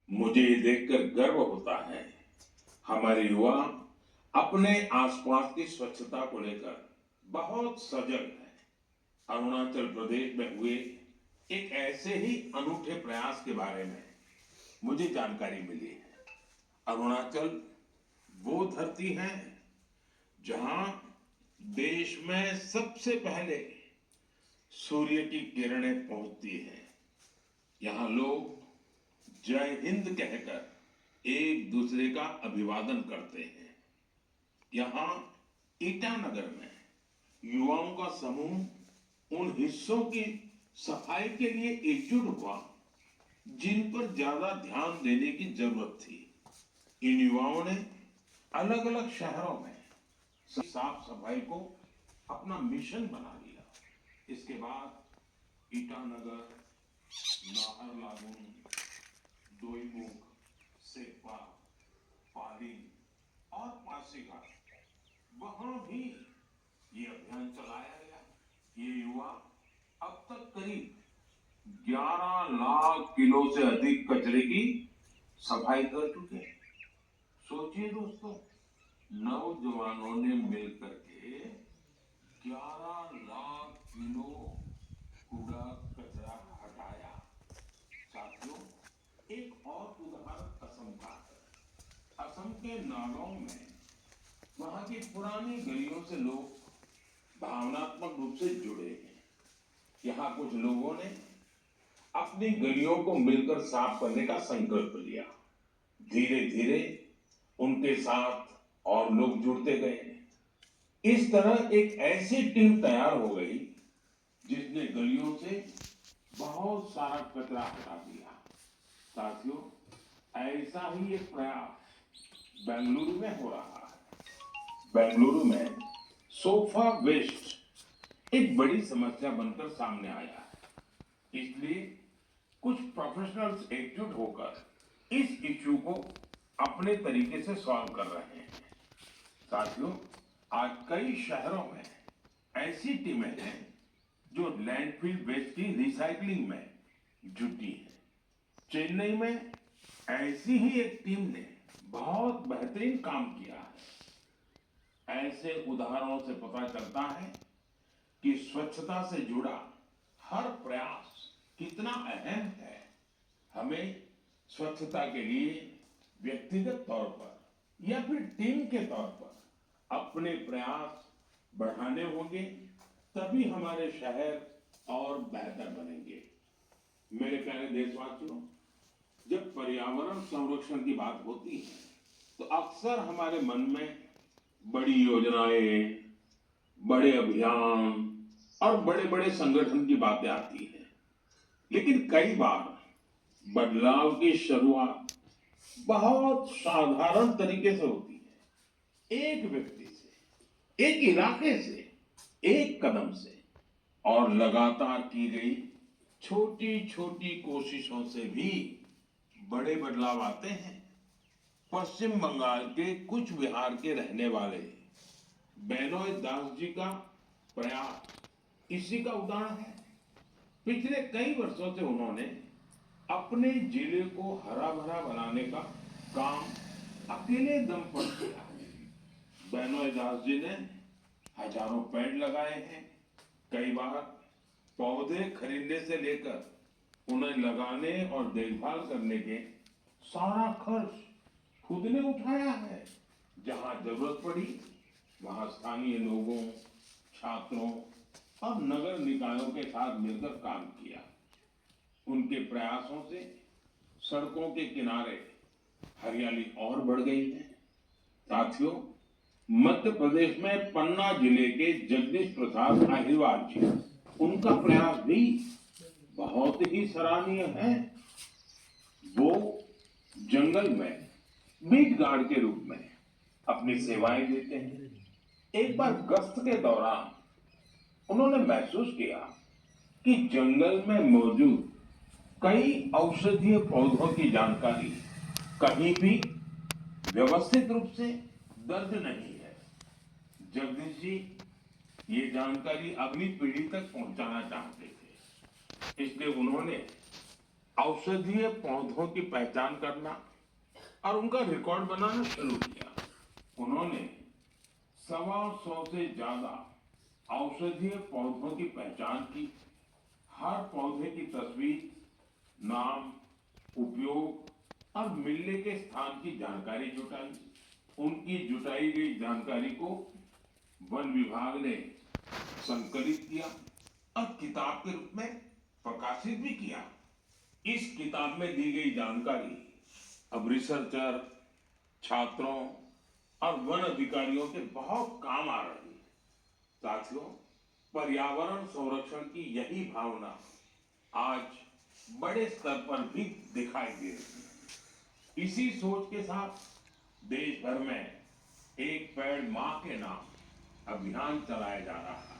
मुझे ये देखकर गर्व होता है हमारे युवा अपने आसपास की स्वच्छता को लेकर बहुत सजग है। अरुणाचल प्रदेश में हुए एक ऐसे ही अनूठे प्रयास के बारे में मुझे जानकारी मिली है। अरुणाचल वो धरती है जहां देश में सबसे पहले सूर्य की किरणें पहुंचती हैं। यहाँ लोग जय हिंद कहकर एक दूसरे का अभिवादन करते हैं। यहाँ ईटानगर में युवाओं का समूह उन हिस्सों की सफाई के लिए एकजुट हुआ जिन पर ज्यादा ध्यान देने की जरूरत थी। इन युवाओं ने अलग अलग शहरों में साफ सफाई को अपना मिशन बना लिया। इसके बाद ईटानगर, नाहरलागुन, दोईमुख, सेप्पा, पालीन और पासीघाट, वहां भी ये अभियान चलाया गया। ये युवा अब तक करीब 11 लाख किलो से अधिक कचरे की सफाई कर चुके हैं। सोचिए दोस्तों, नौजवानों ने मिलकर के 11 लाख किलो कूड़ा कचरा हटाया। साथियों, एक और उदाहरण असम का है। असम के नागांव में वहां की पुरानी गलियों से लोग भावनात्मक रूप से जुड़े हैं। यहाँ कुछ लोगों ने अपनी गलियों को मिलकर साफ करने का संकल्प लिया। धीरे धीरे उनके साथ और लोग जुड़ते गए। इस तरह एक ऐसी टीम तैयार हो गई जिसने गलियों से बहुत सारा कचरा हटा दिया। साथियों, ऐसा ही एक प्रयास बेंगलुरु में हो रहा है। बेंगलुरु में सोफा वेस्ट एक बड़ी समस्या बनकर सामने आया है। इसलिए कुछ प्रोफेशनल्स एकजुट होकर इस इश्यू को अपने तरीके से सॉल्व कर रहे हैं। साथियों, आज कई शहरों में ऐसी टीमें हैं जो लैंडफिल वेस्ट की रिसाइकलिंग में जुटी है। चेन्नई में ऐसी ही एक टीम ने बहुत बेहतरीन काम किया है। ऐसे उदाहरणों से पता चलता है कि स्वच्छता से जुड़ा हर प्रयास कितना अहम है। हमें स्वच्छता के लिए व्यक्तिगत तौर पर या फिर टीम के तौर पर अपने प्रयास बढ़ाने होंगे, तभी हमारे शहर और बेहतर बनेंगे। मेरे प्यारे देशवासियों, जब पर्यावरण संरक्षण की बात होती है तो अक्सर हमारे मन में बड़ी योजनाएं, बड़े अभियान और बड़े बड़े संगठन की बातें आती हैं। लेकिन कई बार बदलाव की शुरुआत बहुत साधारण तरीके से होती है। एक व्यक्ति से, एक इलाके से, एक कदम से, और लगातार की गई छोटी छोटी कोशिशों से भी बड़े बदलाव आते हैं। पश्चिम बंगाल के कुछ बिहार के रहने वाले बेनोय दास जी का प्रयास इसी का उदाहरण है। पिछले कई वर्षों से उन्होंने अपने जिले को हरा भरा बनाने का काम अकेले दम पर किया है। बेनोय दास जी ने हजारों पेड़ लगाए हैं। कई बार पौधे खरीदने से लेकर उन्हें लगाने और देखभाल करने के सारा खर्च खुद ने उठाया है। जहां जरूरत पड़ी वहां स्थानीय लोगों, छात्रों और नगर निकायों के साथ मिलकर काम किया। उनके प्रयासों से सड़कों के किनारे हरियाली और बढ़ गई है। साथियों, मध्य प्रदेश में पन्ना जिले के जगदीश प्रसाद अहिरवार जी, उनका प्रयास भी बहुत ही सराहनीय है। वो जंगल में बीट गार्ड के रूप में अपनी सेवाएं देते हैं। एक बार गश्त के दौरान उन्होंने महसूस किया कि जंगल में मौजूद कई औषधीय पौधों की जानकारी कहीं भी व्यवस्थित रूप से दर्ज नहीं है। जगदीश जी ये जानकारी अगली पीढ़ी तक पहुंचाना चाहते थे। इसलिए उन्होंने औषधीय पौधों की पहचान करना और उनका रिकॉर्ड बनाना शुरू किया। उन्होंने 125 से ज्यादा औषधीय पौधों की पहचान की। हर पौधे की तस्वीर, नाम, उपयोग और मिलने के स्थान की जानकारी जुटाई। उनकी जुटाई गई जानकारी को वन विभाग ने संकलित किया और किताब के रूप में प्रकाशित भी किया। इस किताब में दी गई जानकारी अब रिसर्चर, छात्रों और वन अधिकारियों के बहुत काम आ रही है। साथियों, पर्यावरण संरक्षण की यही भावना आज बड़े स्तर पर भी दिखाई दे रही है। इसी सोच के साथ देश भर में एक पेड़ मां के नाम अभियान चलाया जा रहा है।